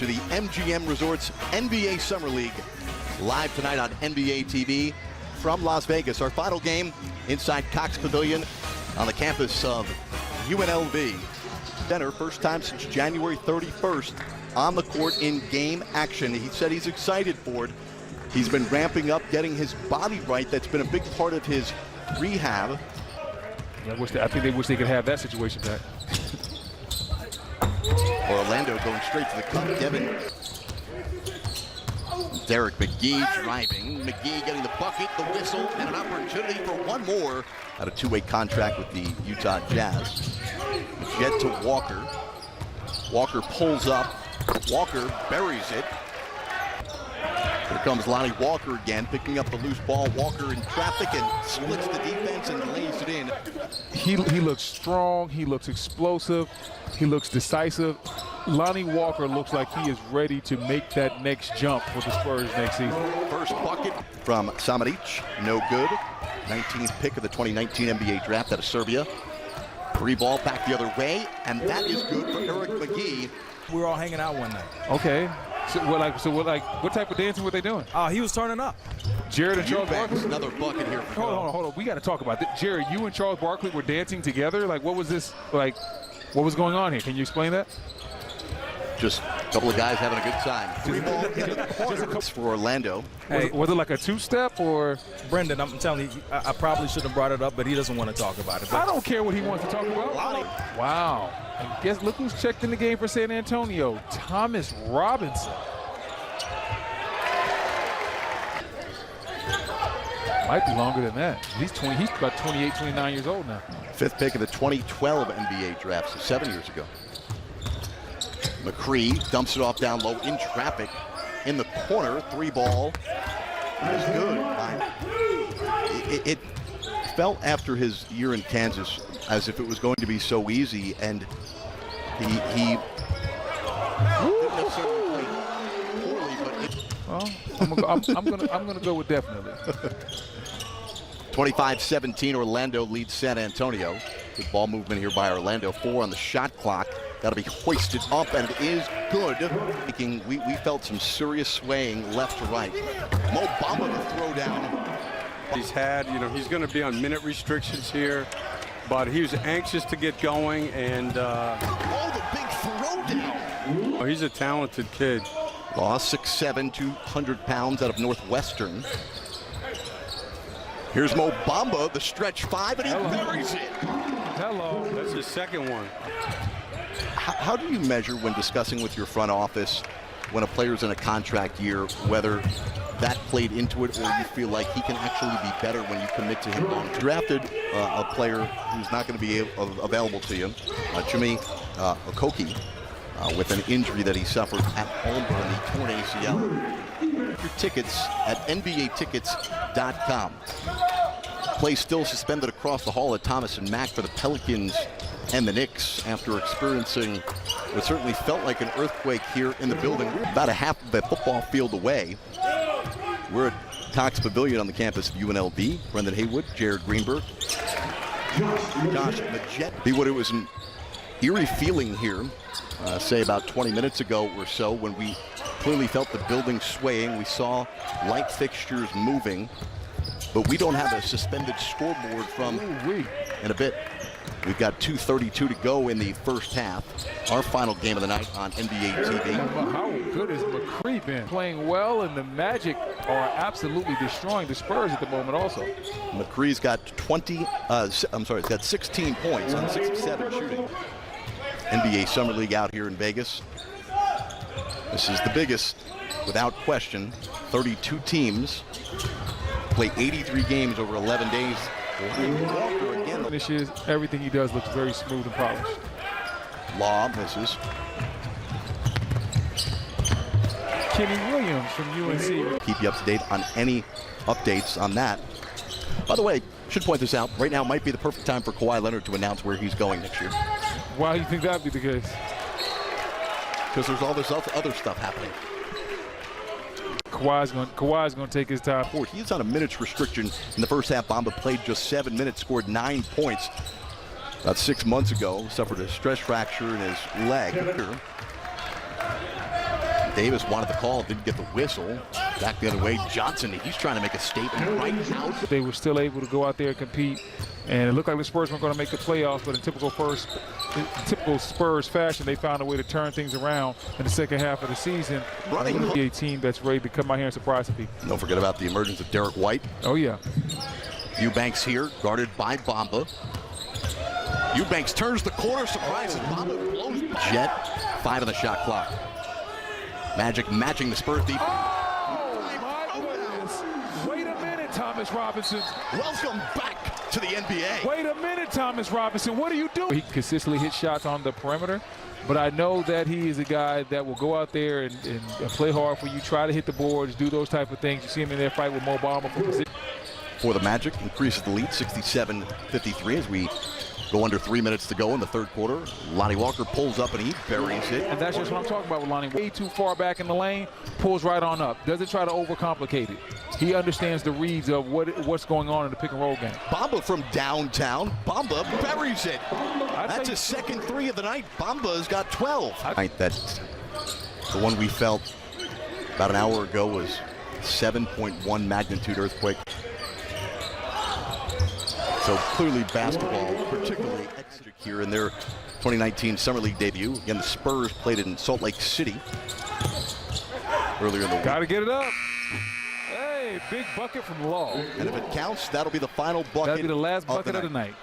to the MGM Resorts NBA Summer League. Live tonight on NBA TV from Las Vegas. Our final game inside Cox Pavilion on the campus of UNLV. Center, first time since January 31st on the court in game action. He said he's excited for it. He's been ramping up, getting his body right. That's been a big part of his rehab. I think they wish they could have that situation back. Orlando going straight to the cup. Devin. Derek McGee driving. McGee getting the bucket, the whistle, and an opportunity for one more out of two-way contract with the Utah Jazz. Jet to Walker. Walker pulls up. Walker buries it. Here comes Lonnie Walker again, picking up the loose ball. Walker in traffic and splits the defense and lays it in. He looks strong. He looks explosive. He looks decisive. Lonnie Walker looks like he is ready to make that next jump for the Spurs next season. First bucket from Samanic, no good. 19th pick of the 2019 NBA draft out of Serbia. Three ball back the other way, and that is good for Eric McGee. We were all hanging out one night. Okay. What type of dancing were they doing? He was turning up. Jared and Charles Eubanks, Barkley? another bucket here. Hold on. We got to talk about that. Jared, you and Charles Barkley were dancing together? Like, what was this? Like, what was going on here? Can you explain that? Just a couple of guys having a good time. Three ball into the corner for Orlando. Hey, was it like a two-step or? Brendan, I'm telling you, I probably should have brought it up, but he doesn't want to talk about it. I don't care what he wants to talk about. Wow. And look who's checked in the game for San Antonio. Thomas Robinson. Might be longer than that. He's about 28, 29 years old now. Fifth pick of the 2012 NBA draft, so 7 years ago. McCree dumps it off down low in traffic. In the corner, three ball is good. It felt after his year in Kansas as if it was going to be so easy, and he didn't necessarily play poorly, but I'm gonna go with definitely. 25-17, Orlando leads San Antonio. Good ball movement here by Orlando. 4 on the shot clock. Got to be hoisted up, and it is good. We felt some serious swaying left to right. Mo Bamba to throw down. He's had, he's going to be on minute restrictions here, but he was anxious to get going, and the big throwdown. He's a talented kid. Lost 6'7", 200 pounds out of Northwestern. Here's Mo Bamba, the stretch five, and he buries it. Hello. That's his second one. How do you measure when discussing with your front office when a player's in a contract year, whether that played into it or you feel like he can actually be better when you commit to him long? Drafted a player who's not going to be available to you, Jimmy Okokie, with an injury that he suffered at home on the torn ACL. Your tickets at NBAtickets.com. Play still suspended across the hall at Thomas and Mack for the Pelicans and the Knicks after experiencing what certainly felt like an earthquake here in the building. We're about a half of the football field away. We're at Cox Pavilion on the campus of UNLV. Brendan Haywood, Jared Greenberg, Josh Majet. It was an eerie feeling here, say about 20 minutes ago or so, when we clearly felt the building swaying. We saw light fixtures moving, but we don't have a suspended scoreboard from in a bit. We've got 2:32 to go in the first half. Our final game of the night on NBA TV. How good has McCree been? Playing well, and the Magic are absolutely destroying the Spurs at the moment also. McCree's got he's got 16 points on 6 of 7 shooting. NBA Summer League out here in Vegas. This is the biggest, without question. 32 teams play 83 games over 11 days. Again, this is everything he does looks very smooth and polished. Law misses. Kenny Williams from UNC. Keep you up to date on any updates on that. By the way, should point this out, right now might be the perfect time for Kawhi Leonard to announce where he's going next year. Why do you think that would be the case? Because there's all this other stuff happening. Kawhi's going to take his time. He's on a minutes restriction in the first half. Bamba played just 7 minutes, scored 9 points. About 6 months ago, suffered a stress fracture in his leg. Davis wanted the call, didn't get the whistle. Back the other way, Johnson, he's trying to make a statement right out. They were still able to go out there and compete, and it looked like the Spurs weren't going to make the playoffs, but in typical Spurs fashion, they found a way to turn things around in the second half of the season. Running. A team that's ready to come out here and surprise some people. Don't forget about the emergence of Derek White. Oh, yeah. Eubanks here, guarded by Bamba. Eubanks turns the corner, surprises Bamba, blows Jet. 5 on the shot clock. Magic matching the Spurs defense. Oh, my goodness. Wait a minute, Thomas Robinson. Welcome back to the NBA. Wait a minute, Thomas Robinson. What are you doing? He consistently hits shots on the perimeter, but I know that he is a guy that will go out there and play hard for you, try to hit the boards, do those type of things. You see him in there fight with Mo Bamba for position. For the Magic, increases the lead, 67-53 as we go under 3 minutes to go in the third quarter. Lonnie Walker pulls up and he buries it. And that's just what I'm talking about with Lonnie. Way too far back in the lane, pulls right on up. Doesn't try to overcomplicate it. He understands the reads of what's going on in the pick and roll game. Bamba from downtown. Bamba buries it. That's his second 3 of the night. Bamba's got 12. That the one we felt about an hour ago was 7.1 magnitude earthquake. So clearly basketball, particularly Exeter here in their 2019 Summer League debut. Again, the Spurs played it in Salt Lake City earlier in the week. Got to get it up. Hey, big bucket from Law. And if it counts, that'll be the final bucket. That'll be the last bucket of the night.